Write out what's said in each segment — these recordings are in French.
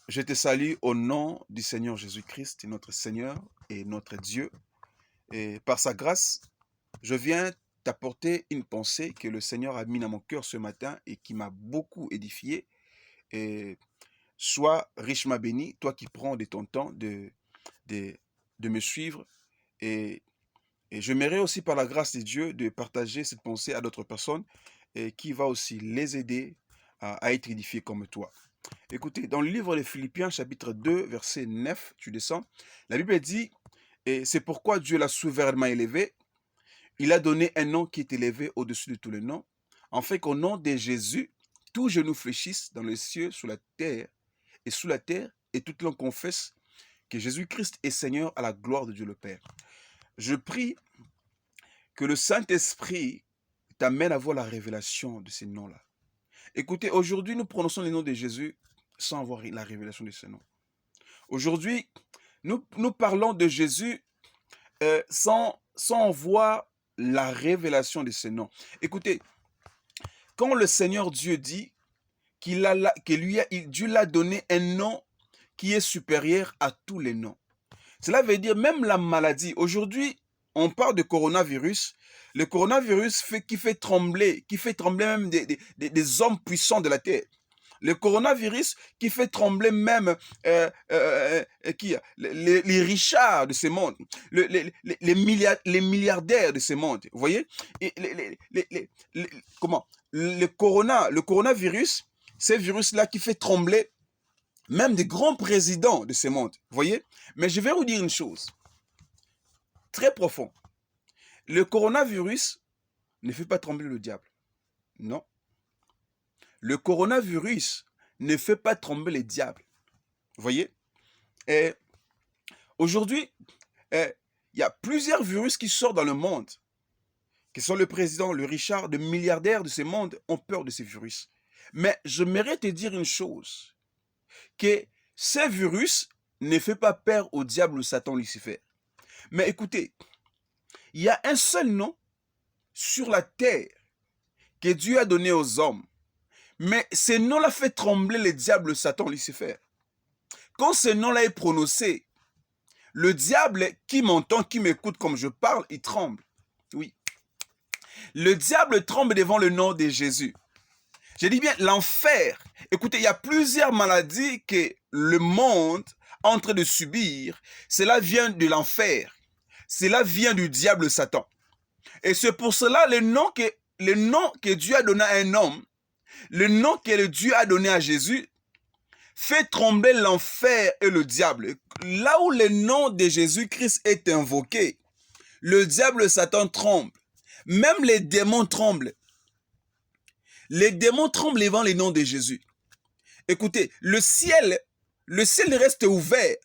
Je te salue au nom du Seigneur Jésus-Christ, notre Seigneur et notre Dieu. Et par sa grâce, je viens t'apporter une pensée que le Seigneur a mis dans mon cœur ce matin et qui m'a beaucoup édifié. Et sois richement béni, toi qui prends de ton temps de, de me suivre. Et, et j'aimerais aussi, par la grâce de Dieu, de partager cette pensée à d'autres personnes et qui va aussi les aider à être édifiés comme toi. Écoutez, dans le livre de Philippiens, chapitre 2, verset 9, tu descends, la Bible dit, et c'est pourquoi Dieu l'a souverainement élevé, il a donné un nom qui est élevé au-dessus de tous les noms, afin qu'au nom de Jésus, tous genoux fléchissent dans les cieux, sous la terre, et sous la terre, et toute langue confesse que Jésus-Christ est Seigneur à la gloire de Dieu le Père. Je prie que le Saint-Esprit t'amène à voir la révélation de ces noms-là. Écoutez, aujourd'hui, nous prononçons les noms de Jésus sans avoir la révélation de ces noms. Aujourd'hui, nous parlons de Jésus sans voir la révélation de ces noms. Écoutez, quand le Seigneur Dieu dit Dieu l'a donné un nom qui est supérieur à tous les noms. Cela veut dire même la maladie. Aujourd'hui, on parle de coronavirus. Le coronavirus qui fait trembler même des hommes puissants de la terre. Le coronavirus qui fait trembler même les richards de ce monde, les milliardaires de ce monde. Vous voyez? Et comment? Le coronavirus, ce virus-là qui fait trembler même des grands présidents de ce monde. Vous voyez? Mais je vais vous dire une chose très profonde. Le coronavirus ne fait pas trembler le diable. Non. Le coronavirus ne fait pas trembler les diables. Vous voyez? Et aujourd'hui, il y a plusieurs virus qui sortent dans le monde, qui sont le président, le Richard, de milliardaires de ce monde ont peur de ces virus. Mais j'aimerais te dire une chose, que ces virus ne fait pas peur au diable, au Satan, Lucifer. Mais écoutez, il y a un seul nom sur la terre que Dieu a donné aux hommes. Mais ce nom-là fait trembler le diable, le Satan, Lucifer. Quand ce nom-là est prononcé, le diable qui m'entend, qui m'écoute comme je parle, il tremble. Oui. Le diable tremble devant le nom de Jésus. Je dis bien l'enfer. Écoutez, il y a plusieurs maladies que le monde est en train de subir. Cela vient de l'enfer. Cela vient du diable Satan. Et c'est pour cela le nom que Dieu a donné à un homme, le nom que Dieu a donné à Jésus, fait trembler l'enfer et le diable. Là où le nom de Jésus-Christ est invoqué, le diable Satan tremble. Même les démons tremblent. Les démons tremblent devant le nom de Jésus. Écoutez, le ciel reste ouvert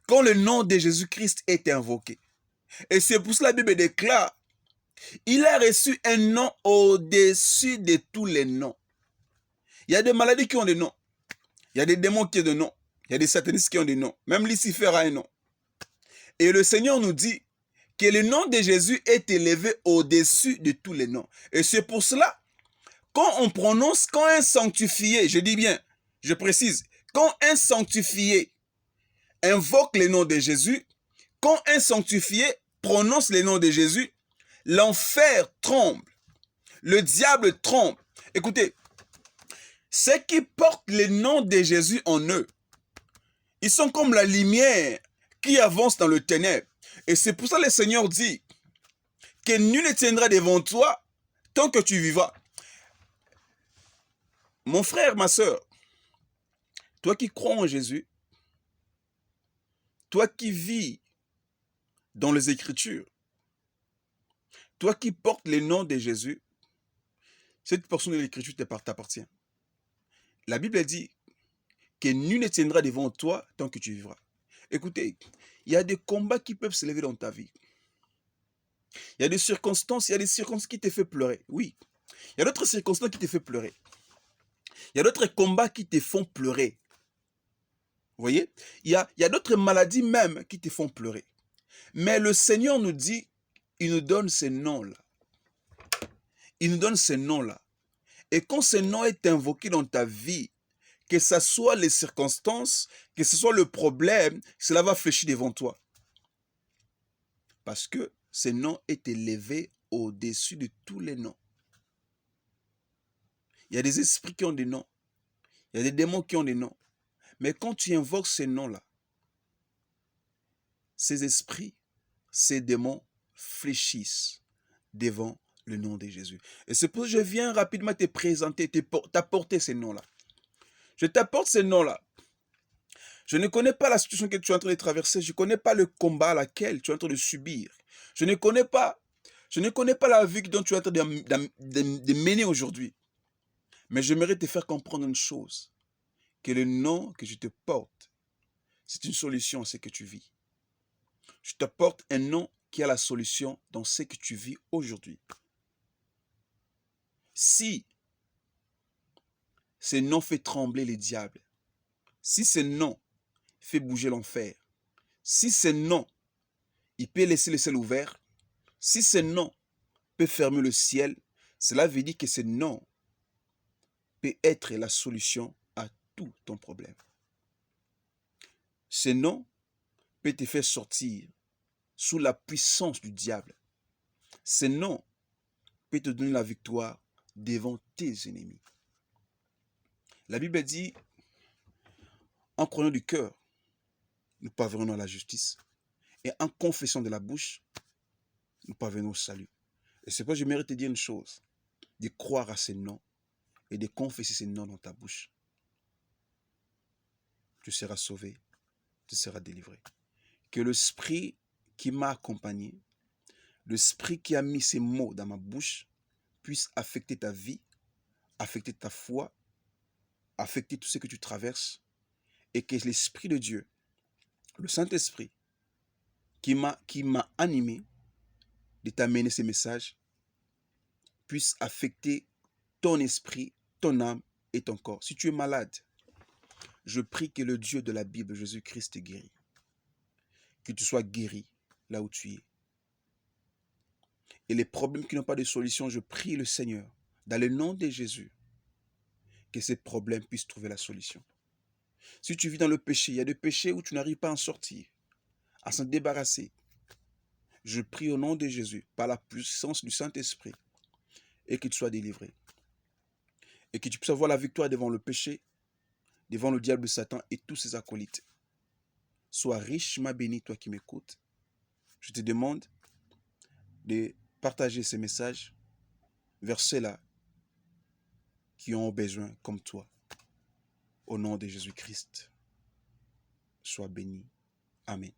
quand le nom de Jésus-Christ est invoqué. Et c'est pour cela que la Bible déclare, il a reçu un nom au-dessus de tous les noms. Il y a des maladies qui ont des noms. Il y a des démons qui ont des noms. Il y a des satanistes qui ont des noms. Même Lucifer a un nom. Et le Seigneur nous dit que le nom de Jésus est élevé au-dessus de tous les noms. Et c'est pour cela, quand un sanctifié, je dis bien, je précise, quand un sanctifié invoque le nom de Jésus, quand un sanctifié prononce le nom de Jésus, l'enfer tremble, le diable tremble. Écoutez, ceux qui portent le nom de Jésus en eux, ils sont comme la lumière qui avance dans le ténèbre. Et c'est pour ça que le Seigneur dit que nul ne tiendra devant toi tant que tu vivras. Mon frère, ma soeur, toi qui crois en Jésus, toi qui vis dans les Écritures, toi qui portes le nom de Jésus, cette portion de l'Écriture t'appartient. La Bible dit que nul ne tiendra devant toi tant que tu vivras. Écoutez, il y a des combats qui peuvent se lever dans ta vie. Il y a des circonstances qui te font pleurer. Oui. Il y a d'autres circonstances qui te font pleurer. Il y a d'autres combats qui te font pleurer. Vous voyez? Il y a d'autres maladies même qui te font pleurer. Mais le Seigneur nous dit, il nous donne ces noms-là. Il nous donne ces noms-là. Et quand ce nom est invoqué dans ta vie, que ce soit les circonstances, que ce soit le problème, cela va fléchir devant toi. Parce que ce nom est élevé au-dessus de tous les noms. Il y a des esprits qui ont des noms. Il y a des démons qui ont des noms. Mais quand tu invoques ces noms-là, ces esprits, ces démons fléchissent devant le nom de Jésus. Et c'est pour ça que je viens rapidement te présenter, t'apporter ces noms-là. Je t'apporte ces noms-là. Je ne connais pas la situation que tu es en train de traverser. Je ne connais pas le combat à laquelle tu es en train de subir. Je ne connais pas la vie dont tu es en train de mener aujourd'hui. Mais j'aimerais te faire comprendre une chose. Que le nom que je te porte, c'est une solution à ce que tu vis. Je te porte un nom qui a la solution dans ce que tu vis aujourd'hui. Si ce nom fait trembler les diables, si ce nom fait bouger l'enfer, si ce nom, il peut laisser le ciel ouvert, si ce nom peut fermer le ciel, cela veut dire que ce nom peut être la solution à tout ton problème. Ce nom peut te faire sortir sous la puissance du diable. Ce nom peut te donner la victoire devant tes ennemis. La Bible dit, en croyant du cœur, nous parvenons à la justice. Et en confessant de la bouche, nous parvenons au salut. Et c'est pourquoi je mérite de te dire une chose, de croire à ces noms et de confesser ces noms dans ta bouche. Tu seras sauvé, tu seras délivré. Que l'esprit qui m'a accompagné, l'esprit qui a mis ces mots dans ma bouche, puisse affecter ta vie, affecter ta foi, affecter tout ce que tu traverses, et que l'Esprit de Dieu, le Saint-Esprit, qui m'a animé de t'amener ces messages, puisse affecter ton esprit, ton âme et ton corps. Si tu es malade, je prie que le Dieu de la Bible, Jésus-Christ, te guérit. Que tu sois guéri là où tu es. Et les problèmes qui n'ont pas de solution, je prie le Seigneur, dans le nom de Jésus, que ces problèmes puissent trouver la solution. Si tu vis dans le péché, il y a des péchés où tu n'arrives pas à en sortir, à s'en débarrasser. Je prie au nom de Jésus, par la puissance du Saint-Esprit, et que tu sois délivré. Et que tu puisses avoir la victoire devant le péché, devant le diable Satan et tous ses acolytes. Sois richement béni, toi qui m'écoutes. Je te demande de partager ces messages vers ceux-là qui ont besoin comme toi. Au nom de Jésus-Christ, sois béni. Amen.